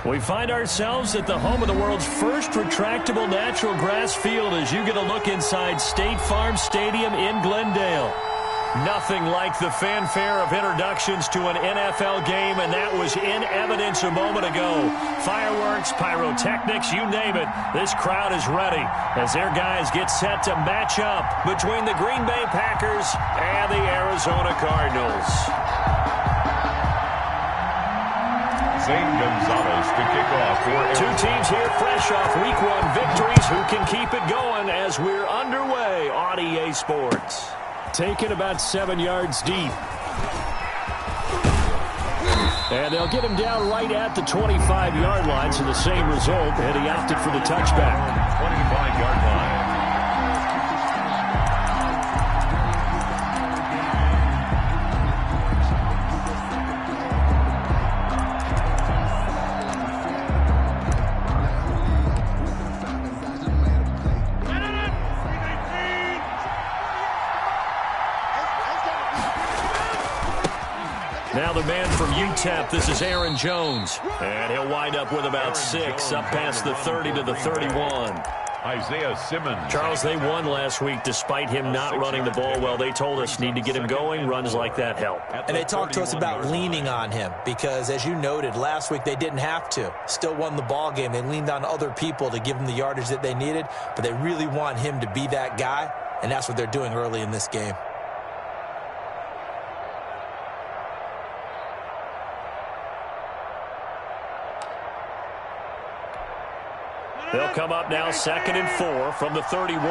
We find ourselves at the home of the world's first retractable natural grass field as you get a look inside State Farm Stadium in Glendale. Nothing like the fanfare of introductions to an NFL game, and that was in evidence a moment ago. Fireworks, pyrotechnics, you name it. This crowd is ready as their guys get set to match up between the Green Bay Packers and the Arizona Cardinals. Zane Gonzalez to kick off for two teams here fresh off Week 1 victories who can keep it going as we're underway on EA Sports. Taken about 7 yards deep. And they'll get him down right at the 25-yard line, so the same result, and he opted for the touchback. 25-yard line. Now the man from UTEP, this is Aaron Jones. And he'll wind up with about 6, up past the 30 to the 31. Isaiah Simmons. Charles, they won last week despite him not running the ball well. They told us need to get him going. Runs like that help. And they talked to us about leaning on him because, as you noted, last week they didn't have to. Still won the ball game. They leaned on other people to give them the yardage that they needed, but they really want him to be that guy, and that's what they're doing early in this game. They'll come up now 2nd and 4 from the 31.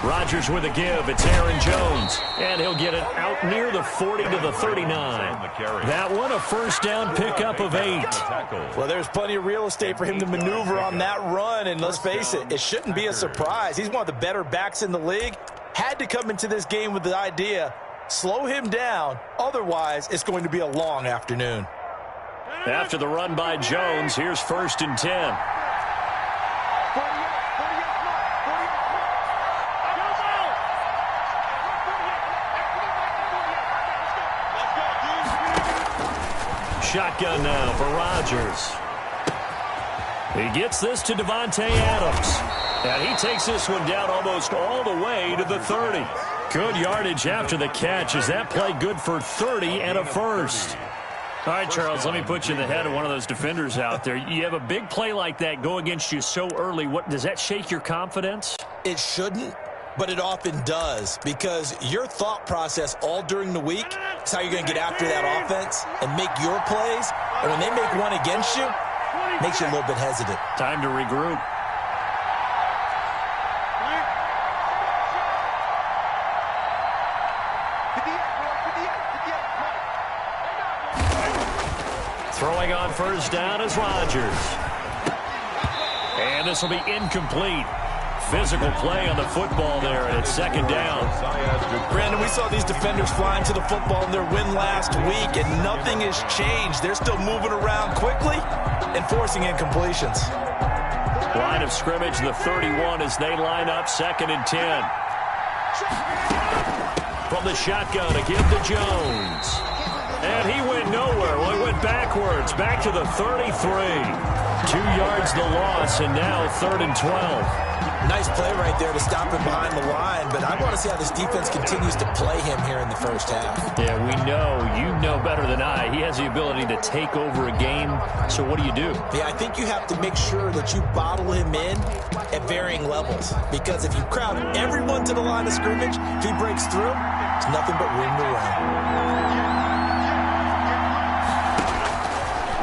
Rodgers with a give. It's Aaron Jones. And he'll get it out near the 40 to the 39. That one a first down pickup of 8. Well, there's plenty of real estate for him to maneuver on that run. And let's face it, it shouldn't be a surprise. He's one of the better backs in the league. Had to come into this game with the idea, slow him down. Otherwise, it's going to be a long afternoon. After the run by Jones, here's 1st and 10. Shotgun now for Rodgers. He gets this to Devontae Adams. And he takes this one down almost all the way to the 30. Good yardage after the catch. Is that play good for 30 and a first? All right, Charles, let me put you in the head of one of those defenders out there. You have a big play like that go against you so early. What does that shake your confidence? It shouldn't, but it often does because your thought process all during the week is how you're going to get after that offense and make your plays. And when they make one against you, it makes you a little bit hesitant. Time to regroup. Throwing on first down is Rodgers. And this will be incomplete. Physical play on the football there, and it's 2nd down. Brandon, we saw these defenders flying to the football in their win last week, and nothing has changed. They're still moving around quickly and forcing incompletions. Line of scrimmage, the 31, as they line up 2nd and 10. From the shotgun, a give to Jones. And he went nowhere. Well, he went backwards, back to the 33. 2 yards the loss, and now 3rd and 12. Nice play right there to stop him behind the line, but I want to see how this defense continues to play him here in the first half. Yeah, we know. You know better than I. He has the ability to take over a game, so what do you do? Yeah, I think you have to make sure that you bottle him in at varying levels, because if you crowd everyone to the line of scrimmage, if he breaks through, it's nothing but room to run.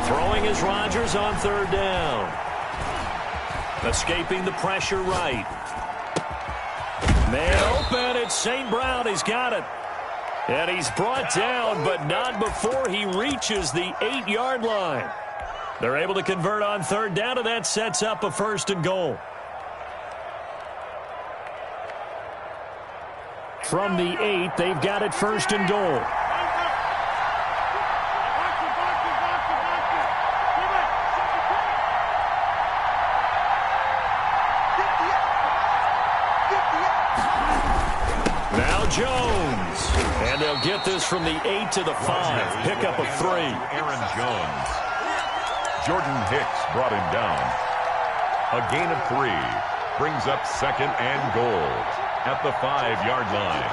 Throwing is Rodgers on 3rd down. Escaping the pressure right. Man open, it's St. Brown. He's got it. And he's brought down, but not before he reaches the 8-yard line. They're able to convert on 3rd down, and that sets up a 1st and goal. From the 8, they've got it 1st and goal. Jones. And they'll get this from the 8 to the 5. Pickup of 3. Aaron Jones. Jordan Hicks brought him down. A gain of 3. Brings up second and goal at the 5-yard line.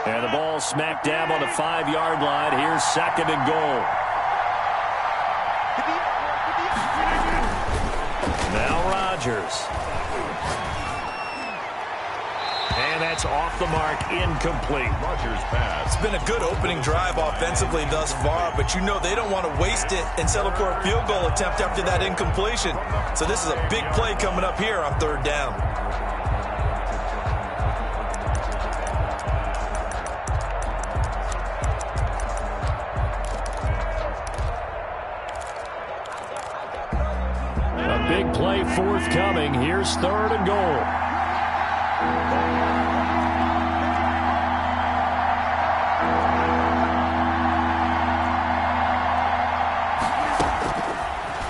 And the ball smack dab on the 5-yard line. Here's second and goal. Now Rodgers. And that's off the mark, incomplete. Rodgers pass. It's been a good opening drive offensively thus far, but you know they don't want to waste it and settle for a field goal attempt after that incompletion. So this is a big play coming up here on 3rd down. A big play forthcoming. Here's 3rd and goal.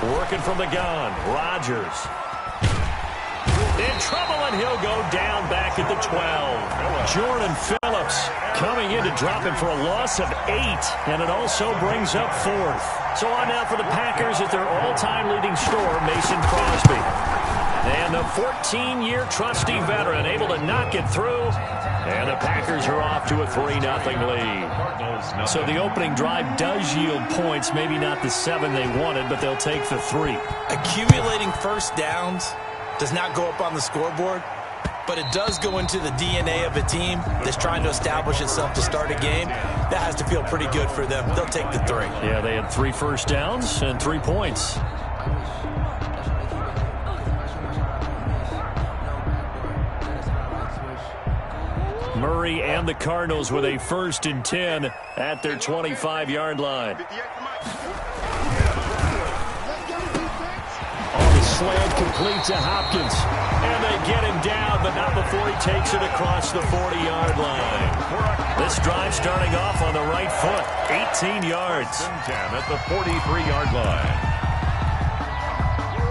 Working from the gun, Rodgers. In trouble, and he'll go down back at the 12. Jordan Phillips coming in to drop him for a loss of 8, and it also brings up 4th. So on now for the Packers at their all-time leading scorer, Mason Crosby. And the 14-year trusty veteran able to knock it through. And the Packers are off to a 3-0 lead. So the opening drive does yield points. Maybe not the 7 they wanted, but they'll take the 3. Accumulating first downs does not go up on the scoreboard, but it does go into the DNA of a team that's trying to establish itself to start a game. That has to feel pretty good for them. They'll take the 3. Yeah, they had 3 first downs and 3 points. Murray and the Cardinals with a 1st and 10 at their 25-yard line. On the slant, complete to Hopkins. And they get him down, but not before he takes it across the 40-yard line. This drive starting off on the right foot, 18 yards. 10 at the 43-yard line.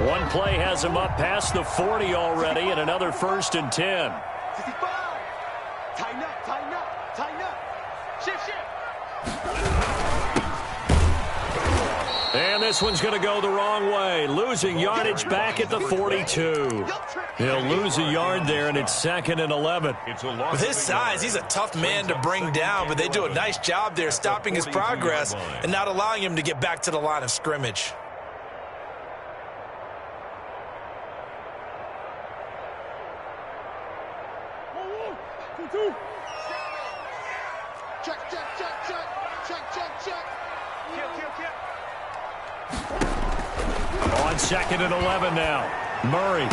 One play has him up past the 40 already, and another 1st and 10. Tighten up. Shift. And this one's going to go the wrong way. Losing yardage back at the 42. He'll lose a yard there, and it's 2nd and 11. With his size, he's a tough man to bring down, but they do a nice job there stopping his progress and not allowing him to get back to the line of scrimmage. On 2nd and 11 now. Murray.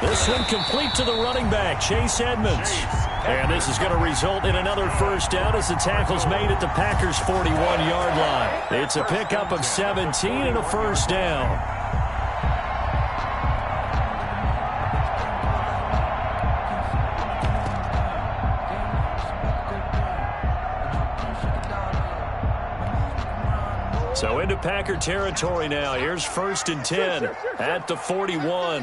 This one complete to the running back, Chase Edmonds. And this is going to result in another 1st down as the tackle's made at the Packers' 41-yard line. It's a pickup of 17 and a 1st down. So into Packer territory now. Here's 1st and 10 at the 41.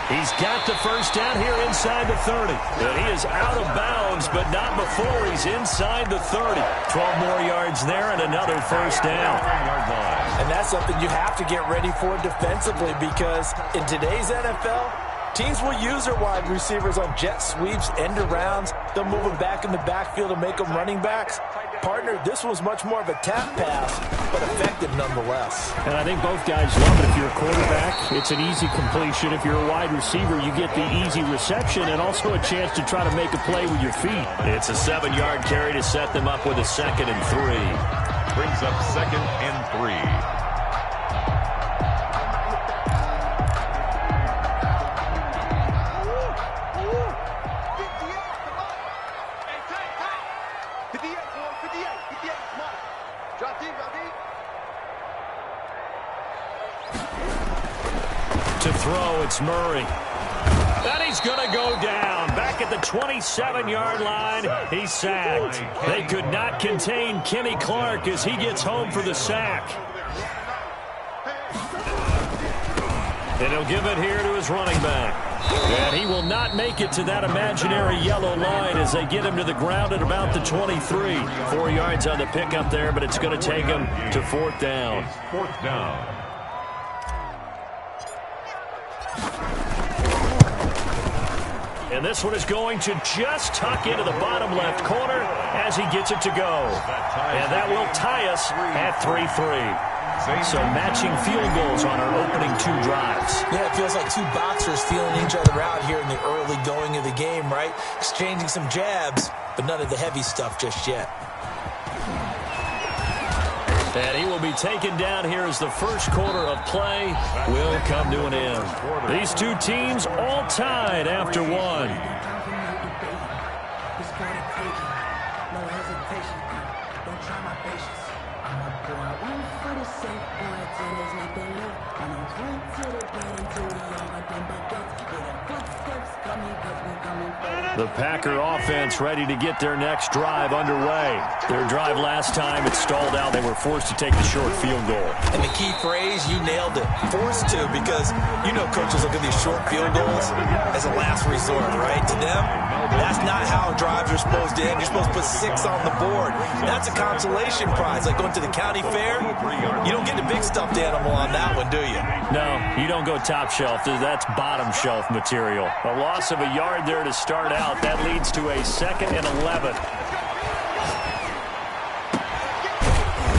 He's got the 1st down here inside the 30. And he is out of bounds, but not before he's inside the 30. 12 more yards there and another 1st down. And that's something you have to get ready for defensively, because in today's NFL, teams will use their wide receivers on jet sweeps, end arounds. They'll move them back in the backfield and make them running backs. Partner, this was much more of a tap pass, but effective nonetheless. And I think both guys love it. If you're a quarterback, it's an easy completion. If you're a wide receiver, you get the easy reception and also a chance to try to make a play with your feet. It's a 7-yard carry to set them up with a 2nd and 3. Brings up 2nd and 3. To throw, it's Murray. And he's going to go down. Back at the 27-yard line, he's sacked. They could not contain Kenny Clark as he gets home for the sack. And he'll give it here to his running back. And he will not make it to that imaginary yellow line as they get him to the ground at about the 23. 4 yards on the pickup there, but it's going to take him to 4th down. It's 4th down. And this one is going to just tuck into the bottom left corner as he gets it to go. And that will tie us at 3-3. So matching field goals on our opening 2 drives. Yeah, it feels like 2 boxers feeling each other out here in the early going of the game, right? Exchanging some jabs, but none of the heavy stuff just yet. And he will be taken down here as the first quarter of play will come to an end. These 2 teams all tied after 1. The Packer offense ready to get their next drive underway. Their drive last time, it stalled out. They were forced to take the short field goal. And the key phrase, you nailed it. Forced to, because you know coaches look at these short field goals as a last resort, right? To them, that's not how drives are supposed to end. You're supposed to put 6 on the board. That's a consolation prize. Like going to the county fair, you don't get the big stuffed animal on that one, do you? No, you don't go top shelf. That's bottom shelf material. A loss of a yard there to start out. That leads to a 2nd and 11.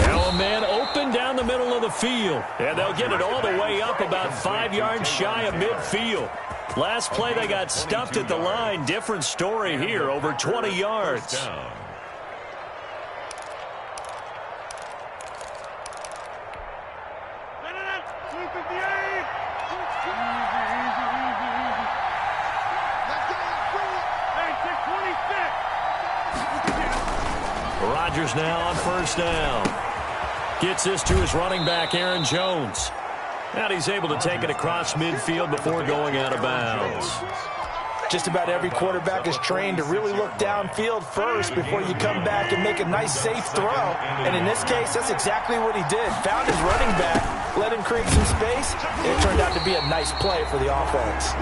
Now a man open down the middle of the field. And they'll get it all the way up about 5 yards shy of midfield. Last play they got stuffed at the line. Different story here, over 20 yards. Rodgers now on 1st down. Gets this to his running back, Aaron Jones. And he's able to take it across midfield before going out of bounds. Just about every quarterback is trained to really look downfield first before you come back and make a nice, safe throw. And in this case, that's exactly what he did. Found his running back, let him create some space, and it turned out to be a nice play for the offense.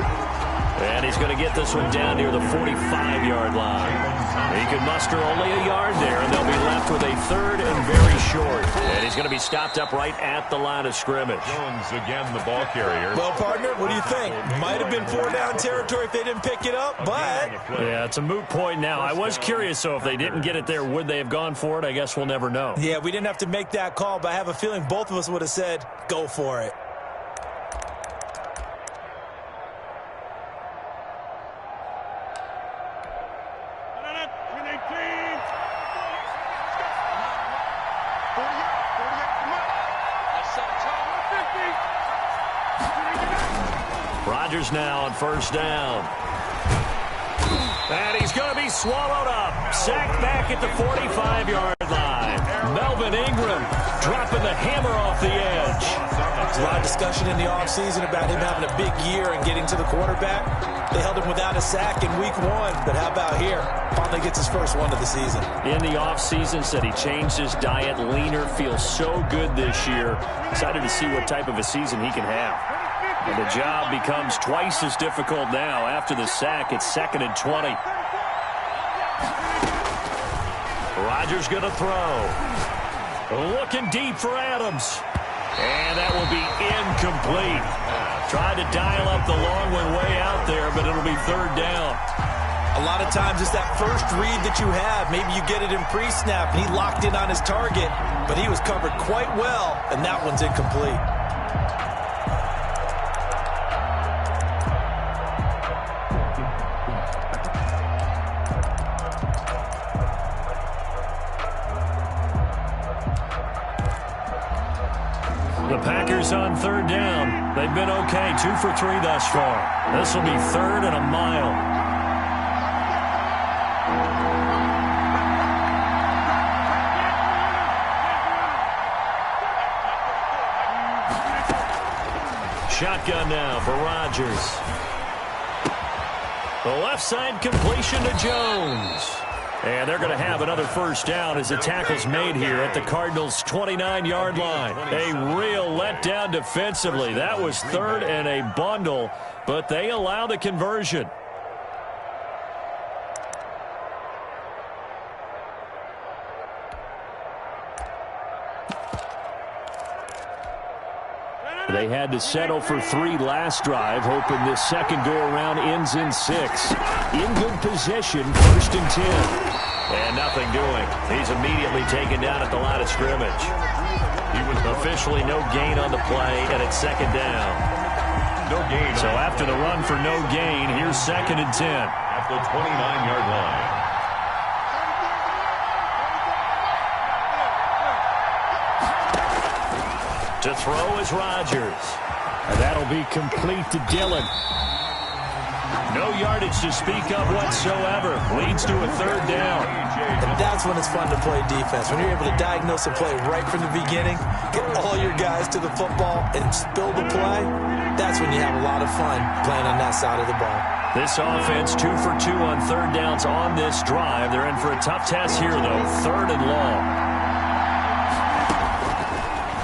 And he's going to get this one down near the 45-yard line. He could muster only a yard there, and they'll be left with a 3rd and very short. And he's going to be stopped up right at the line of scrimmage. Jones again, the ball carrier. Well, partner, what do you think? Might have been 4-down territory if they didn't pick it up, but... Yeah, it's a moot point now. I was curious, so if they didn't get it there, would they have gone for it? I guess we'll never know. Yeah, we didn't have to make that call, but I have a feeling both of us would have said, go for it. Rodgers now on 1st down. And he's going to be swallowed up. Sacked back at the 45-yard line. Melvin Ingram dropping the hammer off the edge. There's a lot of discussion in the offseason about him having a big year and getting to the quarterback. They held him without a sack in week 1, but how about here? Finally gets his first one of the season. In the offseason, said he changed his diet, leaner, feels so good this year. Excited to see what type of a season he can have. And the job becomes twice as difficult now. After the sack, it's 2nd and 20. Rodgers going to throw. Looking deep for Adams. And that will be incomplete. Tried to dial up the long one way out there, but it'll be 3rd down. A lot of times it's that first read that you have. Maybe you get it in pre-snap, and he locked in on his target, but he was covered quite well, and that one's incomplete. The Packers on 3rd down. They've been okay, 2 for 3 thus far. This will be 3rd and a mile. Shotgun now for Rodgers. The left side completion to Jones. And they're going to have another first down as the tackle's made here at the Cardinals' 29-yard line. A real letdown defensively. That was third and a bundle, but they allow the conversion. They had to settle for 3 last drive, hoping this second go-around ends in 6. In good position, 1st and 10. And nothing doing. He's immediately taken down at the line of scrimmage. He was officially no gain on the play, and it's 2nd down. No gain. So after the run for no gain, here's 2nd and 10. At the 29-yard line. To throw is Rodgers. And that'll be complete to Dillon. No yardage to speak of whatsoever. Leads to a 3rd down. And that's when it's fun to play defense. When you're able to diagnose a play right from the beginning, get all your guys to the football, and spill the play, that's when you have a lot of fun playing on that side of the ball. This offense 2 for 2 on 3rd downs on this drive. They're in for a tough test here, though. 3rd and long.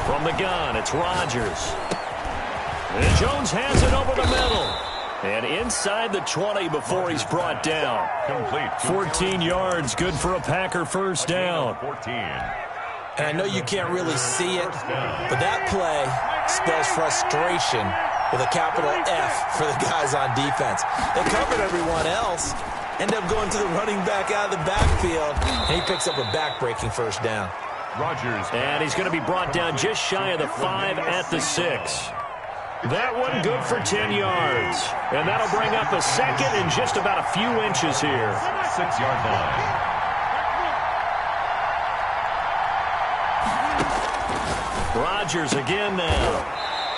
From the gun, it's Rodgers. And Jones has it over the middle. And inside the 20 before he's brought down. Complete. 14 yards, good for a Packer first down. 14. And I know you can't really see it, but that play spells frustration with a capital F for the guys on defense. They covered everyone else, end up going to the running back out of the backfield, and he picks up a back-breaking first down. Rodgers. And he's going to be brought down just shy of the 5 at the 6. That one good for 10 yards. And that'll bring up a 2nd and just about a few inches here. 6-yard line. Rodgers again now.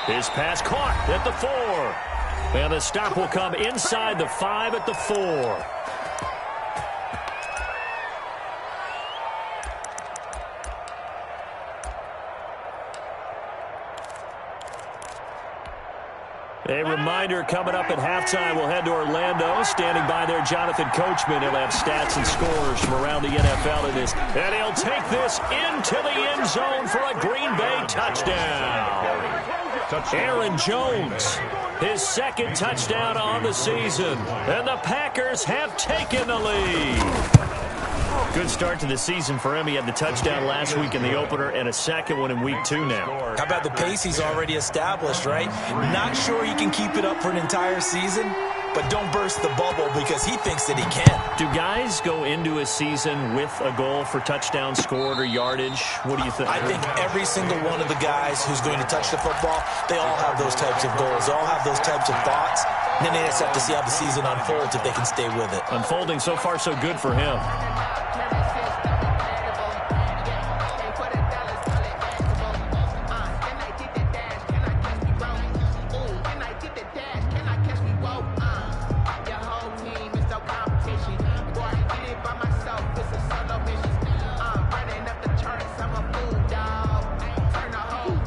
His pass caught at the 4. And the stop will come inside the 5 at the 4. A reminder coming up at halftime, we'll head to Orlando. Standing by there, Jonathan Coachman. He'll have stats and scores from around the NFL in this. And he'll take this into the end zone for a Green Bay touchdown. Aaron Jones, his 2nd touchdown on the season. And the Packers have taken the lead. Good start to the season for him. He had the touchdown last week in the opener and a 2nd one in week 2 now. How about the pace he's already established, right? Not sure he can keep it up for an entire season, but don't burst the bubble because he thinks that he can. Do guys go into a season with a goal for touchdown scored or yardage? What do you think? I think every single one of the guys who's going to touch the football, they all have those types of goals. They all have those types of thoughts. And then they just have to see how the season unfolds if they can stay with it. Unfolding so far so good for him.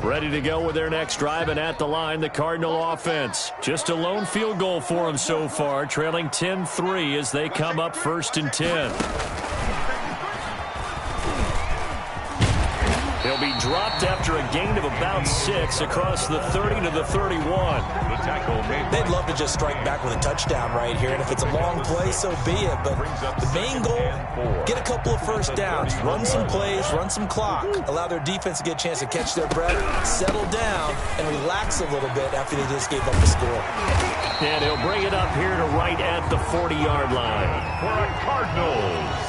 Ready to go with their next drive, and at the line, the Cardinal offense. Just a lone field goal for them so far, trailing 10-3 as they come up 1st and 10. He'll be dropped after a gain of about 6 across the 30 to the 31. The tackle made. They'd love to just strike back with a touchdown right here, and if it's a long play, so be it. But the main goal, get a couple of first downs, run some plays, run some clock, allow their defense to get a chance to catch their breath, settle down, and relax a little bit after they just gave up the score. And he'll bring it up here to right at the 40-yard line. For a Cardinals.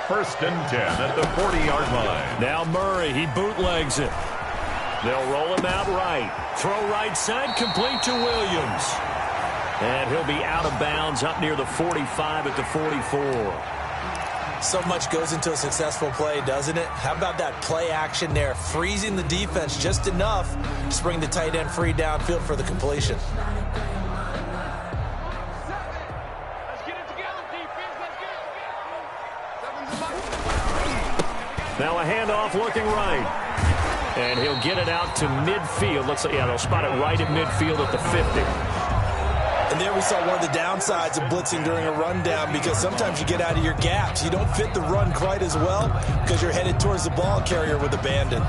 1st and 10 at the 40-yard line. Now Murray, he bootlegs it. They'll roll him out right. Throw right side, complete to Williams. And he'll be out of bounds up near the 45 at the 44. So much goes into a successful play, doesn't it? How about that play action there, freezing the defense just enough to bring the tight end free downfield for the completion. Now a handoff looking right. And he'll get it out to midfield. Looks like, yeah, they'll spot it right at midfield at the 50. And there we saw one of the downsides of blitzing during a rundown, because sometimes you get out of your gaps. You don't fit the run quite as well because you're headed towards the ball carrier with abandon.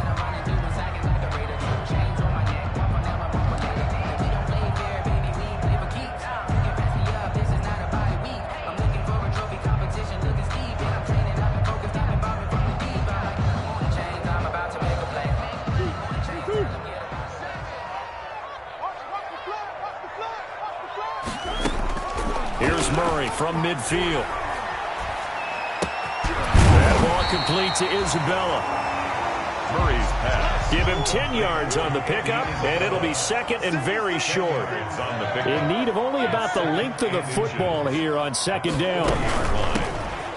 Here's Murray from midfield. That ball complete to Isabella. Murray's pass. Give him 10 yards on the pickup, and it'll be second and very short. In need of only about the length of the football here on second down.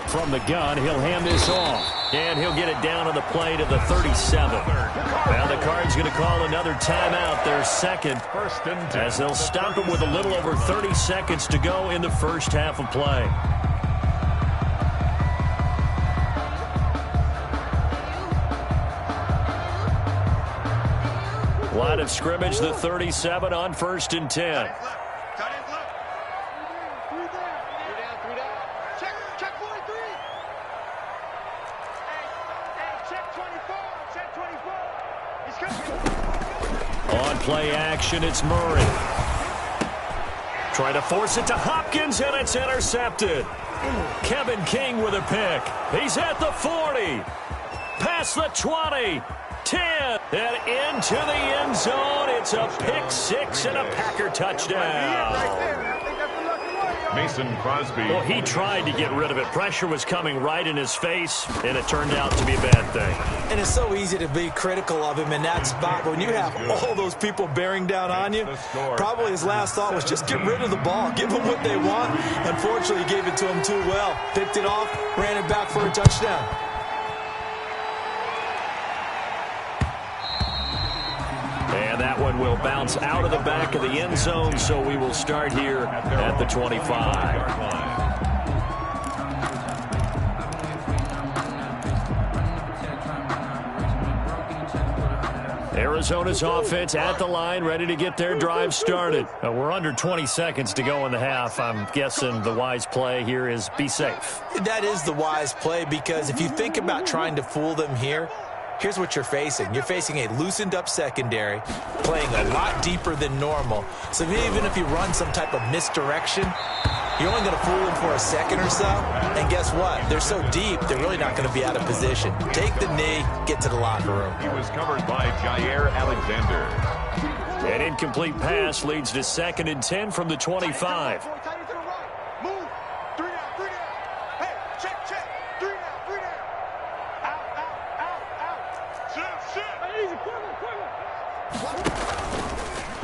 From the gun, he'll hand this off. And he'll get it down on the play to the 37. Now the Cards going to call another timeout, their second, as they'll stop him with a little over 30 seconds to go in the first half of play. Line of scrimmage, the 37 on 1st and 10. On play action, it's Murray. Trying to force it to Hopkins, and it's intercepted. Kevin King with a pick. He's at the 40. Past the 20. 10. And into the end zone. It's a pick six and a Packer touchdown. Mason Crosby. Well, he tried to get rid of it. Pressure was coming right in his face, and it turned out to be a bad thing. And it's so easy to be critical of him in that spot. But when you have all those people bearing down on you, probably his last thought was just get rid of the ball. Give them what they want. Unfortunately, he gave it to him too well. Picked it off, ran it back for a touchdown. And that one will bounce out of the back of the end zone, so we will start here at the 25. Arizona's offense at the line, ready to get their drive started. We're under 20 seconds to go in the half. I'm guessing the wise play here is be safe. That is the wise play, because if you think about trying to fool them here, here's what you're facing. You're facing a loosened up secondary, playing a lot deeper than normal. So even if you run some type of misdirection, you're only going to fool them for a second or so. And guess what? They're so deep, they're really not going to be out of position. Take the knee, get to the locker room. He was covered by Jair Alexander. An incomplete pass leads to 2nd and 10 from the 25.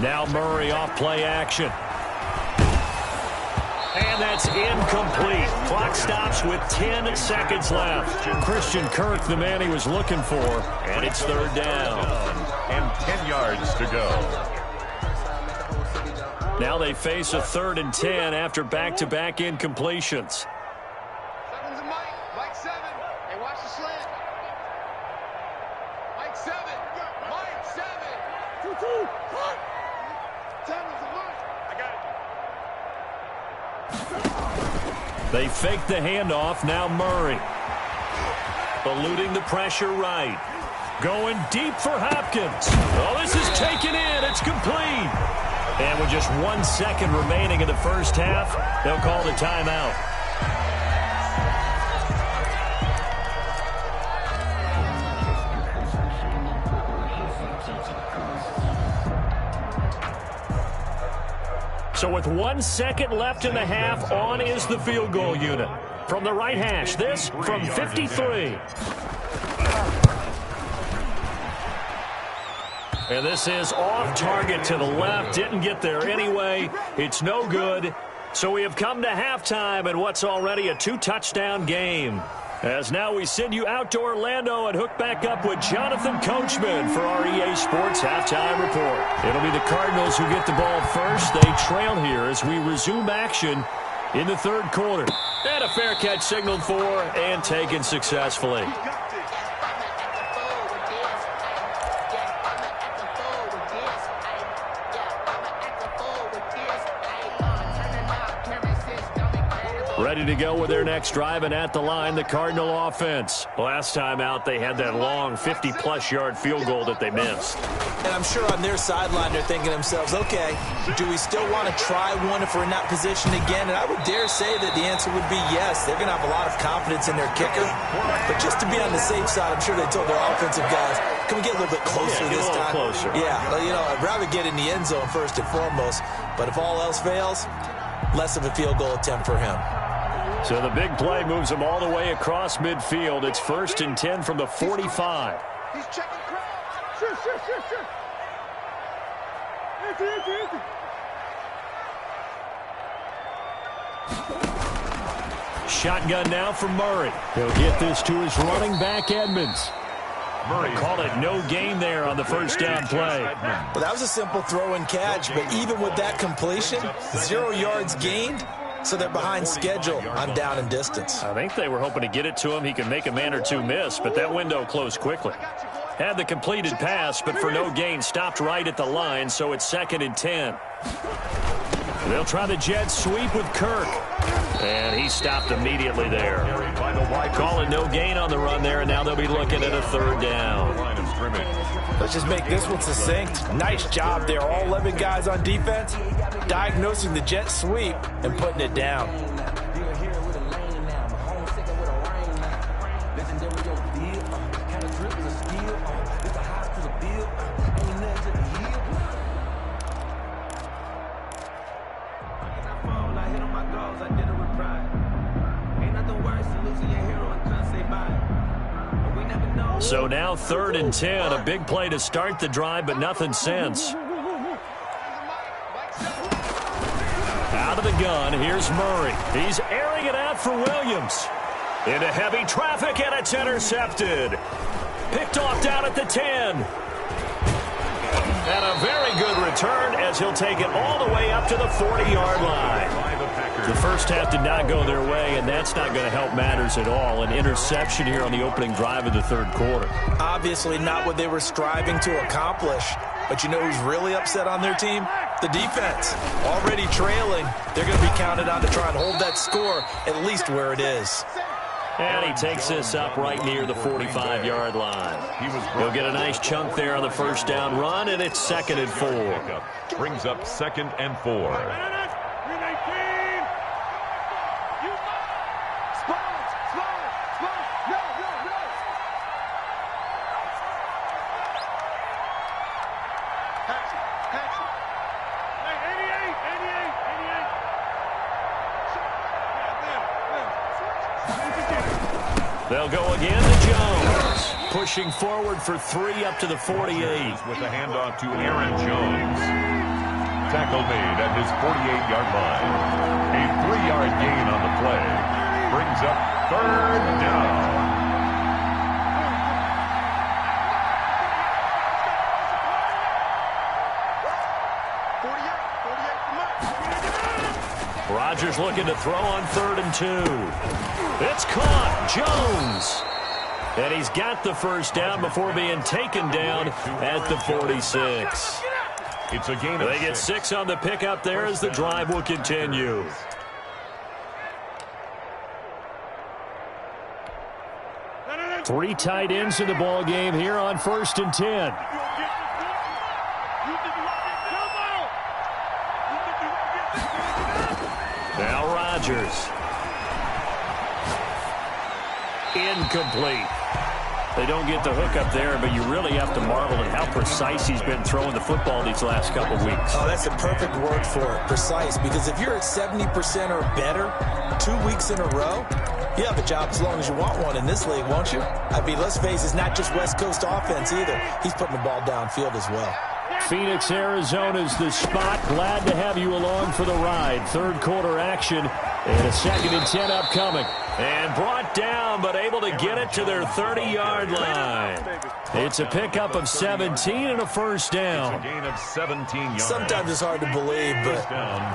Now Murray off play action. And that's incomplete. Clock stops with 10 seconds left. Christian Kirk, the man he was looking for, and it's 3rd down. And 10 yards to go. Now they face a 3rd and 10 after back-to-back incompletions. Seven's a Mike. Mike 7. Hey, watch the slant. Mike 7. Mike 7. 2-2. Cut. 7's a Mike. I got it. They fake the handoff. Now Murray. Eluding the pressure right. Going deep for Hopkins. Oh, this is taken in. It's complete. And with just 1 second remaining in the first half, they'll call the timeout. So with 1 second left in the half, on is the field goal unit. From the right hash, this from 53. And this is off target to the left. Didn't get there anyway. It's no good. So we have come to halftime in what's already a 2-touchdown game. As now we send you out to Orlando and hook back up with Jonathan Coachman for our EA Sports Halftime Report. It'll be the Cardinals who get the ball first. They trail here as we resume action in the 3rd quarter. And a fair catch signaled for and taken successfully. Ready to go with their next drive, and at the line, the Cardinal offense. Last time out, they had that long 50-plus yard field goal that they missed. And I'm sure on their sideline, they're thinking to themselves, okay, do we still want to try one if we're in that position again? And I would dare say that the answer would be yes. They're going to have a lot of confidence in their kicker. But just to be on the safe side, I'm sure they told their offensive guys, can we get a little bit closer this time? Closer. Yeah, well, I'd rather get in the end zone first and foremost. But if all else fails, less of a field goal attempt for him. So the big play moves him all the way across midfield. It's 1st and 10 from the 45. He's checking crowd. Sure. Empty. Shotgun now from Murray. He'll get this to his running back, Edmonds. Murray called it no gain there on the first down play. Well, that was a simple throw and catch, but even with that completion, 0 yards gained, so they're behind schedule on down and distance. I think they were hoping to get it to him. He could make a man or two miss, but that window closed quickly. Had the completed pass, but for no gain, stopped right at the line, so it's 2nd and 10. They'll try the jet sweep with Kirk. And he stopped immediately there. Calling no gain on the run there, and now they'll be looking at a 3rd down. Let's just make this one succinct. Nice job there. All 11 guys on defense diagnosing the jet sweep and putting it down. So now 3rd and 10, a big play to start the drive, but nothing since. Out of the gun, here's Murray. He's airing it out for Williams. Into heavy traffic, and it's intercepted. Picked off down at the 10. And a very good return as he'll take it all the way up to the 40-yard line. The first half did not go their way, and that's not going to help matters at all. An interception here on the opening drive of the 3rd quarter. Obviously not what they were striving to accomplish. But you know who's really upset on their team? The defense. Already trailing. They're going to be counted on to try and hold that score at least where it is. And he takes this up right near the 45-yard line. He'll get a nice chunk there on the first down run, and it's 2nd and 4. Brings up 2nd and 4. They'll go again to Jones. Pushing forward for 3 up to the 48. With a handoff to Aaron Jones. Tackle made at his 48-yard line. A 3-yard gain on the play. Brings up 3rd down. Rodgers looking to throw on 3rd and 2. It's caught. Jones. And he's got the first down before being taken down at the 46. It's a gain of They get 6 on the pickup there as the drive will continue. Three tight ends in the ball game here on 1st and 10. Now Rodgers. Incomplete. They don't get the hook up there, but you really have to marvel at how precise he's been throwing the football these last couple weeks. Oh, that's a perfect word for it, precise, because if you're at 70% or better 2 weeks in a row, you have a job as long as you want one in this league, won't you? I mean, let's face it, it's not just West Coast offense either. He's putting the ball downfield as well. Phoenix, Arizona's the spot. Glad to have you along for the ride. 3rd quarter action and a 2nd and 10 upcoming. And brought down, but able to get it to their 30-yard line. It's a pickup of 17 and a first down. It's a gain of 17 yards. Sometimes it's hard to believe, but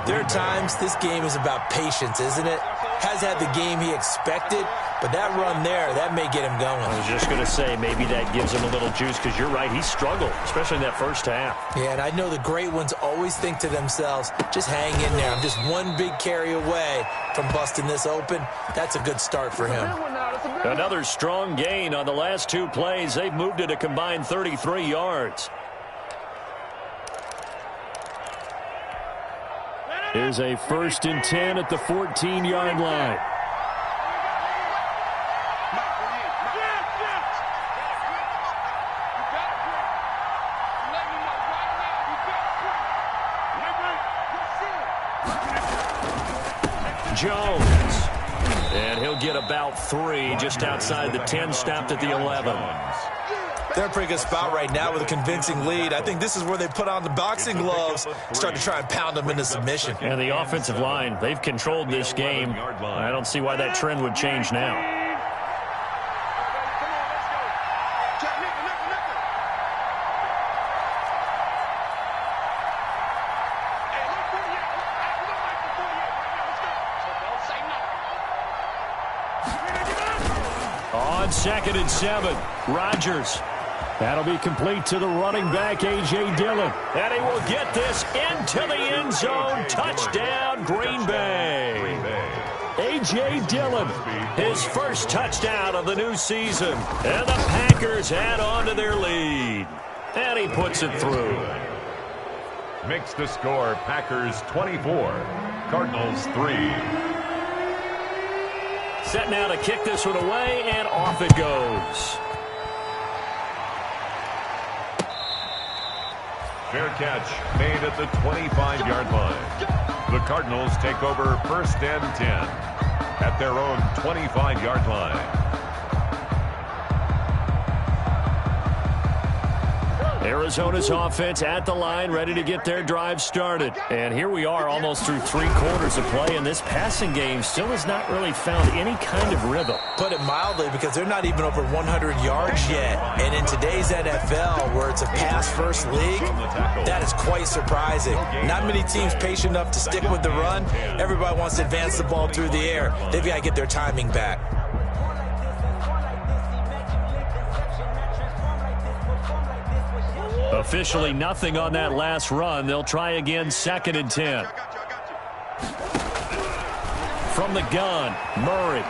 there are times this game is about patience, isn't it? Has had the game he expected, But that run there, that may get him going. I was just going to say, maybe that gives him a little juice, because you're right, he struggled, especially in that first half. Yeah, and I know the great ones always think to themselves, just hang in there. I'm just one big carry away from busting this open. That's a good start for him. Another strong gain on the last 2 plays. They've moved it a combined 33 yards. Here's a 1st and 10 at the 14-yard line. Jones. And he'll get about 3 just outside the 10, stopped at the 11. They're in a pretty good spot right now with a convincing lead. I think this is where they put on the boxing gloves, start to try and pound them into submission. And the offensive line, they've controlled this game. I don't see why that trend would change now. On 2nd and 7, Rodgers. That'll be complete to the running back, A.J. Dillon. And he will get this into the end zone. Touchdown, Green Bay. A.J. Dillon, his first touchdown of the new season. And the Packers add on to their lead. And he puts it through. Makes the score Packers 24, Cardinals 3. Set now to kick this one away, and off it goes. Fair catch made at the 25-yard line. The Cardinals take over 1st and 10 at their own 25-yard line. Arizona's offense at the line, ready to get their drive started. And here we are almost through 3 quarters of play, and this passing game still has not really found any kind of rhythm. Put it mildly, because they're not even over 100 yards yet. And in today's NFL, where it's a pass-first league, that is quite surprising. Not many teams patient enough to stick with the run. Everybody wants to advance the ball through the air. They've got to get their timing back. Officially nothing on that last run. They'll try again, 2nd and 10. From the gun, Murray.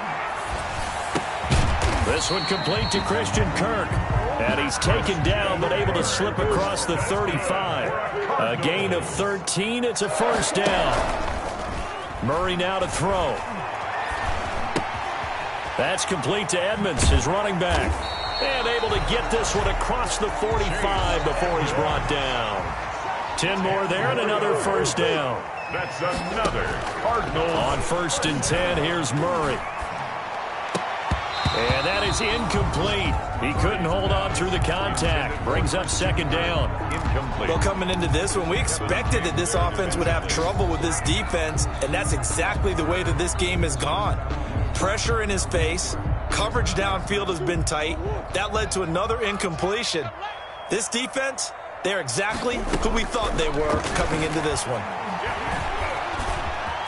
This one complete to Christian Kirk. And he's taken down, but able to slip across the 35. A gain of 13. It's a 1st down. Murray now to throw. That's complete to Edmonds, his running back. And able to get this one across the 45 before he's brought down. 10 more there and another 1st down. That's another Cardinals. On 1st and 10, here's Murray. And that is incomplete. He couldn't hold on through the contact. Brings up 2nd down. Incomplete. Well, coming into this one, we expected that this offense would have trouble with this defense, and that's exactly the way that this game has gone. Pressure in his face. Coverage downfield has been tight. That led to another incompletion. This defense, they're exactly who we thought they were coming into this one.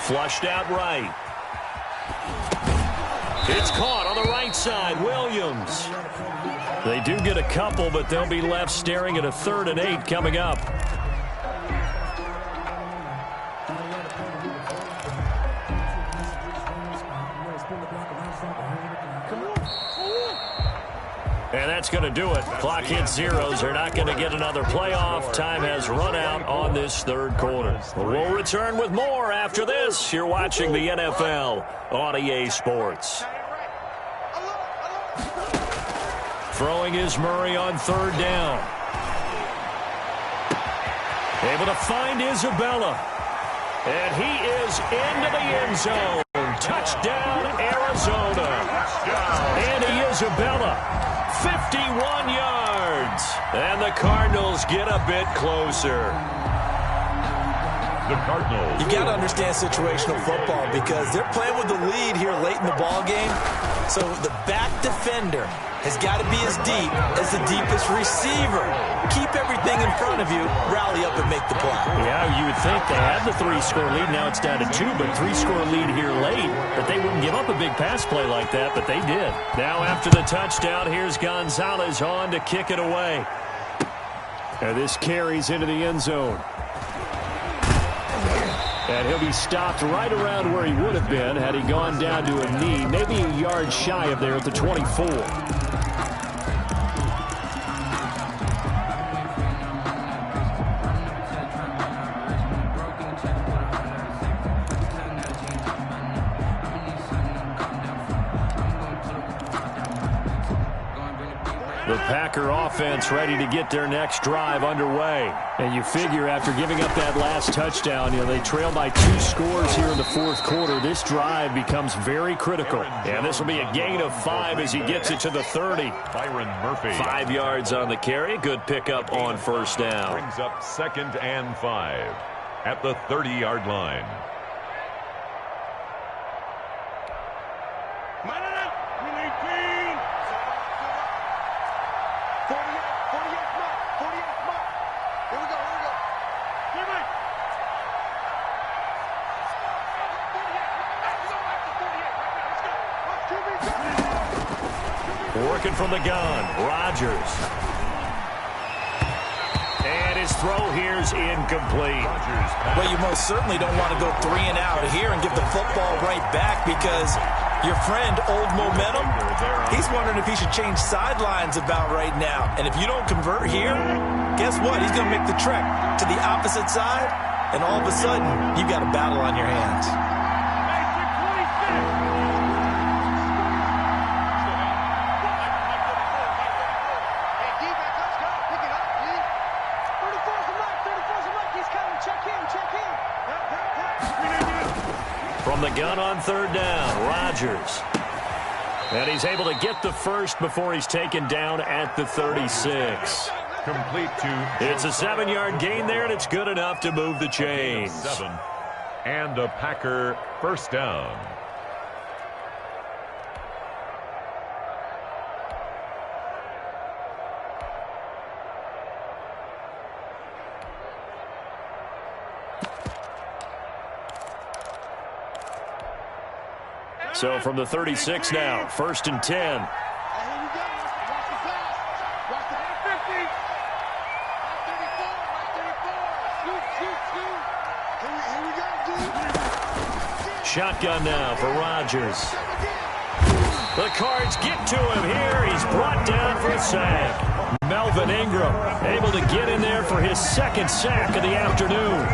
Flushed out right. It's caught on the right side. Williams. They do get a couple, but they'll be left staring at a 3rd and 8 coming up. And that's going to do it. Clock hits zeros. They're not going to get another playoff. Time has run out on this 3rd quarter. We'll return with more after this. You're watching the NFL on EA Sports. Throwing is Murray on 3rd down. Able to find Isabella. And he is into the end zone. Touchdown, Arizona. Andy Isabella. 51 yards. And the Cardinals get a bit closer. The Cardinals. You got to understand situational football because they're playing with the lead here late in the ball game. So the back defender has got to be as deep as the deepest receiver. Keep everything in front of you, rally up and make the play. Yeah, you would think they had the 3-score lead. Now it's down to 2, but 3-score lead here late. But they wouldn't give up a big pass play like that, but they did. Now after the touchdown, here's Gonzalez on to kick it away. And this carries into the end zone. And he'll be stopped right around where he would have been had he gone down to a knee, maybe a yard shy of there at the 24. The Packer offense ready to get their next drive underway. And you figure after giving up that last touchdown, they trail by 2 scores here in the fourth quarter. This drive becomes very critical. And this will be a gain of 5 as he gets it to the 30. Byron Murphy. 5 yards on the carry. Good pickup on first down. Brings up 2nd and 5 at the 30-yard line. Working from the gun, Rodgers. And his throw here's incomplete. Well, you most certainly don't want to go 3 and out here and give the football right back because your friend, Old Momentum, he's wondering if he should change sidelines about right now. And if you don't convert here, guess what? He's going to make the trek to the opposite side, and all of a sudden, you've got a battle on your hands. From the gun on 3rd down, Rodgers. And he's able to get the first before he's taken down at the 36. Complete to... It's a 7-yard gain there, and it's good enough to move the chains. 7 and a Packer first down. So from the 36 now, 1st and 10. Shotgun now for Rodgers. The Cards get to him here. He's brought down for a sack. Melvin Ingram able to get in there for his 2nd sack of the afternoon.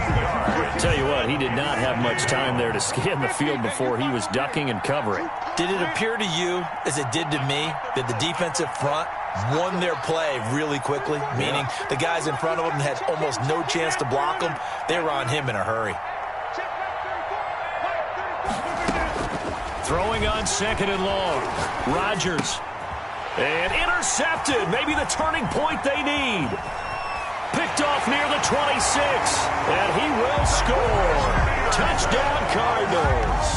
Tell you what, he did not have much time there to scan the field before he was ducking and covering. Did it appear to you, as it did to me, that the defensive front won their play really quickly? Meaning the guys in front of him had almost no chance to block him. They were on him in a hurry. Throwing on 2nd and long. Rodgers. And intercepted. Maybe the turning point they need. Picked off near the 26. And he will score. Touchdown, Cardinals.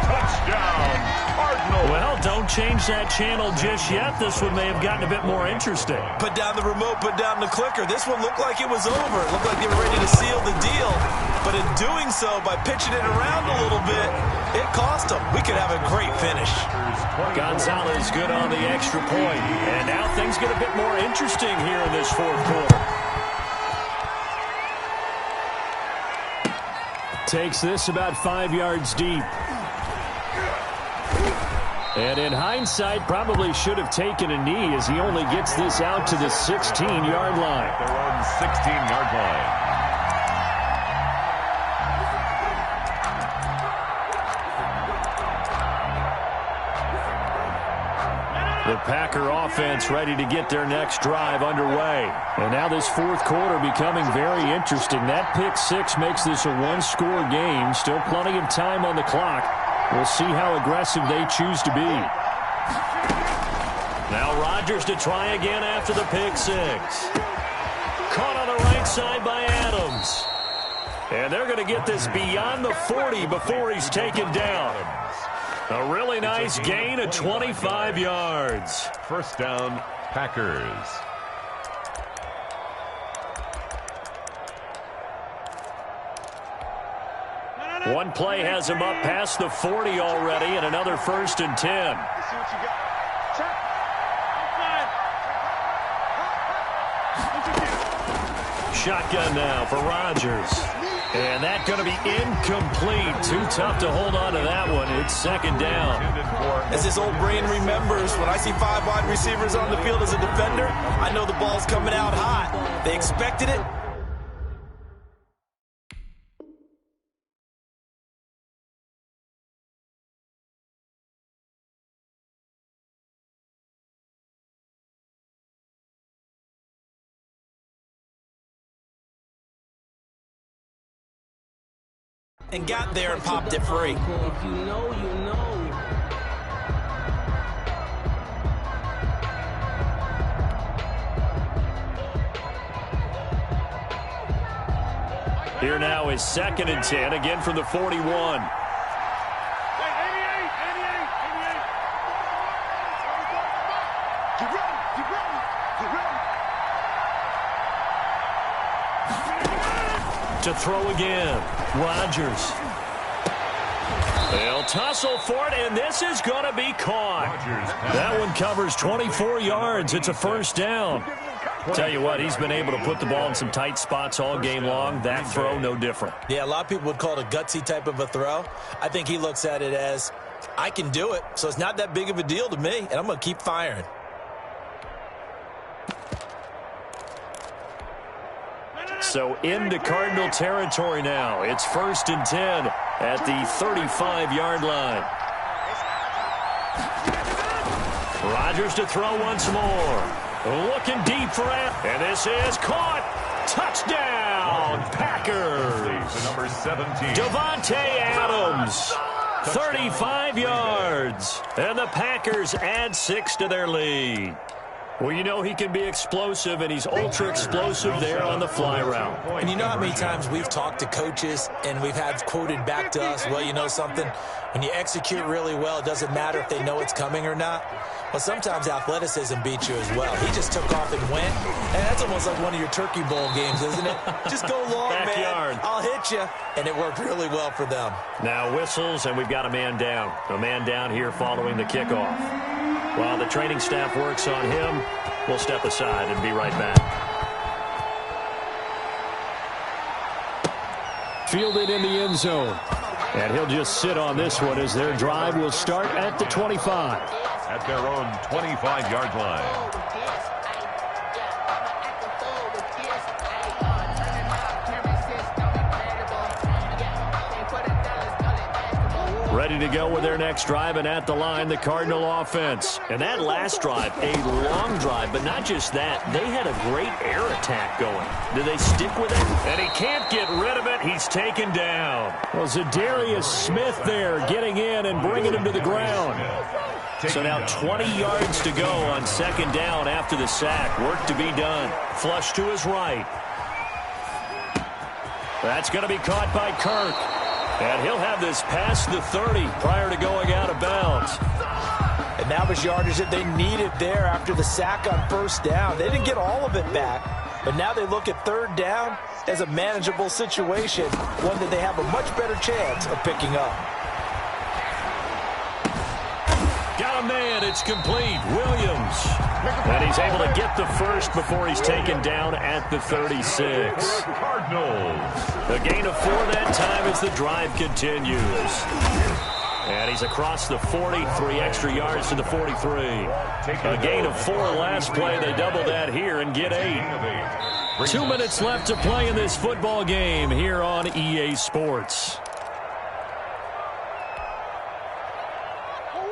Touchdown, Cardinals. Well, don't change that channel just yet. This one may have gotten a bit more interesting. Put down the remote, put down the clicker. This one looked like it was over. It looked like they were ready to seal the deal. But in doing so, by pitching it around a little bit, it cost them. We could have a great finish. Gonzalez good on the extra point. And now things get a bit more interesting here in this fourth quarter. Takes this about 5 yards deep. And in hindsight, probably should have taken a knee as he only gets this out to the 16-yard line. Their own 16-yard line. The Packer offense ready to get their next drive underway. And now this fourth quarter becoming very interesting. That pick 6 makes this a 1-score game. Still plenty of time on the clock. We'll see how aggressive they choose to be. Now Rodgers to try again after the pick 6. Caught on the right side by Adams. And they're going to get this beyond the 40 before he's taken down. A really nice gain of 25 yards. First down, Packers. One play has him up past the 40 already, and another 1st and 10. Shotgun now for Rodgers. And that's going to be incomplete. Too tough to hold on to that one. It's 2nd down. As his old brain remembers, when I see 5 wide receivers on the field as a defender, I know the ball's coming out hot. They expected it. And got there and popped it free. If you know, you know. Here now is 2nd and 10, again from the 41. To throw again, Rodgers. They'll tussle for it, and this is going to be caught. That one covers 24 yards. It's a 1st down. Tell you what, he's been able to put the ball in some tight spots all game long. That throw, no different. Yeah, a lot of people would call it a gutsy type of a throw. I think he looks at it as, I can do it, so it's not that big of a deal to me, and I'm going to keep firing. So into Cardinal territory now. It's 1st and 10 at the 35-yard line. Rodgers to throw once more. Looking deep for it. And this is caught. Touchdown, Packers. Number 17. Davante Adams. 35 yards. And the Packers add 6 to their lead. Well, you know he can be explosive, and he's ultra-explosive there on the fly route. And you know how many times we've talked to coaches and we've had quoted back to us, well, you know something? When you execute really well, it doesn't matter if they know it's coming or not. Well, sometimes athleticism beats you as well. He just took off and went, and that's almost like one of your Turkey Bowl games, isn't it? Just go long, Backyard. man. I'll hit you. And it worked really well for them. Now whistles, and we've got a man down. A man down here following the kickoff. While the training staff works on him, we'll step aside and be right back. Fielded in the end zone. And he'll just sit on this one as their drive will start at the 25. At their own 25-yard line. Ready to go with their next drive, and at the line, the Cardinal offense. And that last drive, a long drive, but not just that. They had a great air attack going. Do they stick with it? And he can't get rid of it. He's taken down. Well, Zadarius Smith there getting in and bringing him to the ground. So now 20 yards to go on 2nd down after the sack. Work to be done. Flush to his right. That's going to be caught by Kirk. And he'll have this past the 30 prior to going out of bounds. And that was yardage that they needed there after the sack on 1st down. They didn't get all of it back, but now they look at 3rd down as a manageable situation, one that they have a much better chance of picking up. Got a man. It's complete. Williams. And he's able to get the first before he's taken down at the 36. Cardinals. A gain of 4 that time as the drive continues. And he's across the 40, 3 extra yards to the 43. A gain of 4 last play. They double that here and get 8. 2 minutes left to play in this football game here on EA Sports.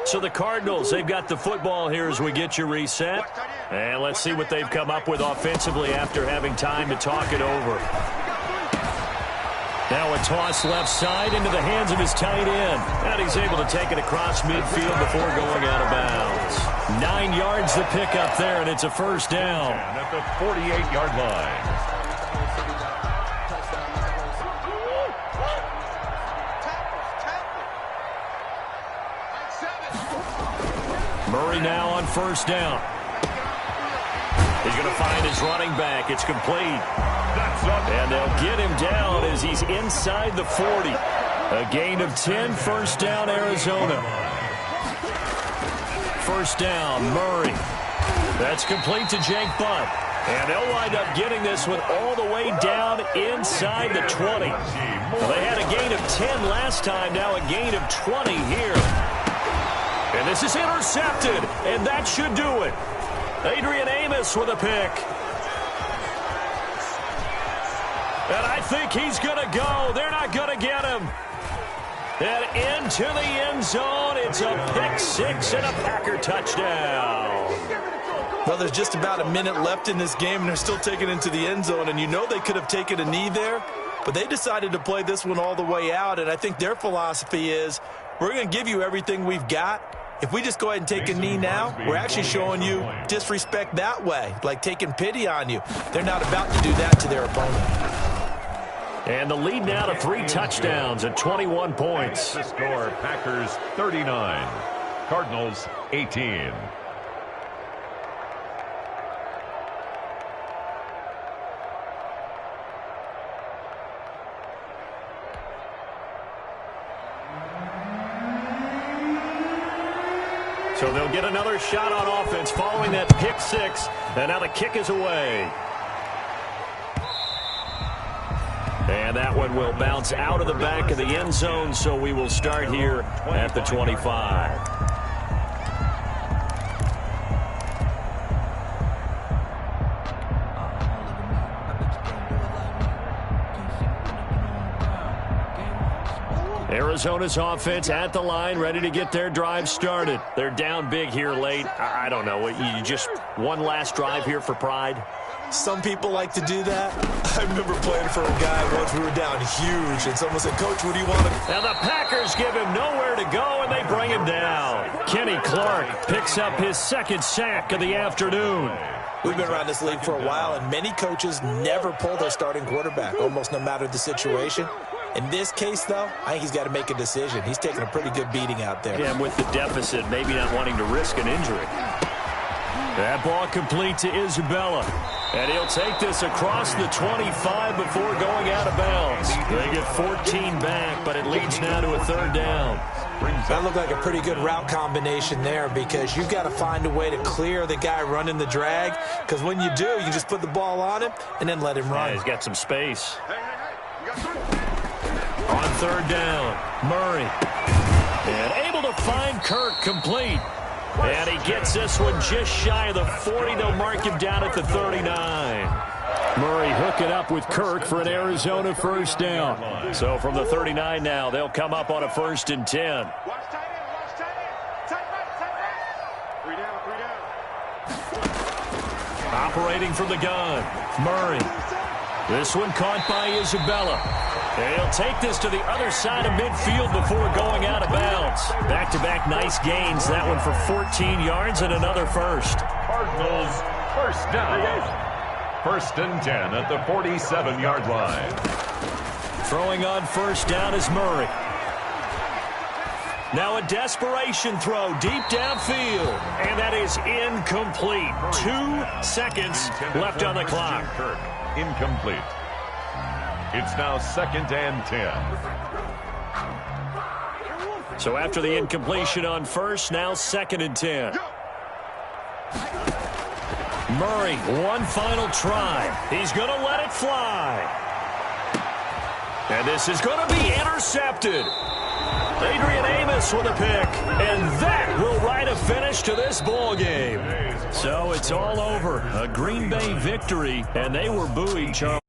So the Cardinals, they've got the football here as we get you reset. And let's see what they've come up with offensively after having time to talk it over. Now a toss left side into the hands of his tight end. And he's able to take it across midfield before going out of bounds. 9 yards to pick up there, and it's a 1st down. And at the 48-yard line. Murray now on first down. He's going to find his running back. It's complete. And they'll get him down as he's inside the 40. A gain of 10, first down, Arizona. First down, Murray. That's complete to Jake Butt. And they'll wind up getting this one all the way down inside the 20. Well, they had a gain of 10 last time, now a gain of 20 here. And this is intercepted, and that should do it. Adrian Amos with a pick. And I think he's going to go. They're not going to get him. And into the end zone, it's a pick six and a Packer touchdown. Well, there's just about a minute left in this game, and they're still taking it into the end zone. And you know they could have taken a knee there, but they decided to play this one all the way out. And I think their philosophy is, we're going to give you everything we've got. If we just go ahead and take a knee now, we're actually showing you disrespect that way, like taking pity on you. They're not about to do that to their opponent. And the lead now to 3 touchdowns at 21 points. The score, Packers 39, Cardinals 18. So they'll get another shot on offense following that pick six. And now the kick is away. And that one will bounce out of the back of the end zone, so we will start here at the 25. Arizona's offense at the line, ready to get their drive started. They're down big here late. I don't know. You just one last drive here for pride? Some people like to do that. I remember playing for a guy once. We were down huge, and someone said, Coach, what do you want to... And the Packers give him nowhere to go, and they bring him down. Kenny Clark picks up his second sack of the afternoon. We've been around this league for a while, and many coaches never pull their starting quarterback, almost no matter the situation. In this case, though, I think he's got to make a decision. He's taking a pretty good beating out there. Yeah, with the deficit, maybe not wanting to risk an injury. That ball complete to Isabella. And he'll take this across the 25 before going out of bounds. They get 14 back, but it leads now to a third down. That looked like a pretty good route combination there, because you've got to find a way to clear the guy running the drag, because when you do, you just put the ball on him and then let him run. Yeah, he's got some space. On third down, Murray. And able to find Kirk complete. And he gets this one just shy of the 40. They'll mark him down at the 39. Murray hook it up with Kirk for an Arizona first down. So from the 39 now, they'll come up on a 1st and 10. Operating from the gun, Murray. This one caught by Isabella. And he'll take this to the other side of midfield before going out of bounds. Back-to-back nice gains. That one for 14 yards and another first. Cardinals first down. 1st and 10 at the 47-yard line. Throwing on first down is Murray. Now a desperation throw deep downfield. And that is incomplete. 2 seconds left on the clock. Kirk, incomplete. It's now 2nd and 10. So after the incompletion on first, now 2nd and 10. Murray, one final try. He's going to let it fly. And this is going to be intercepted. Adrian Amos with a pick. And that will write a finish to this ball game. So it's all over. A Green Bay victory, and they were buoyed, Charles.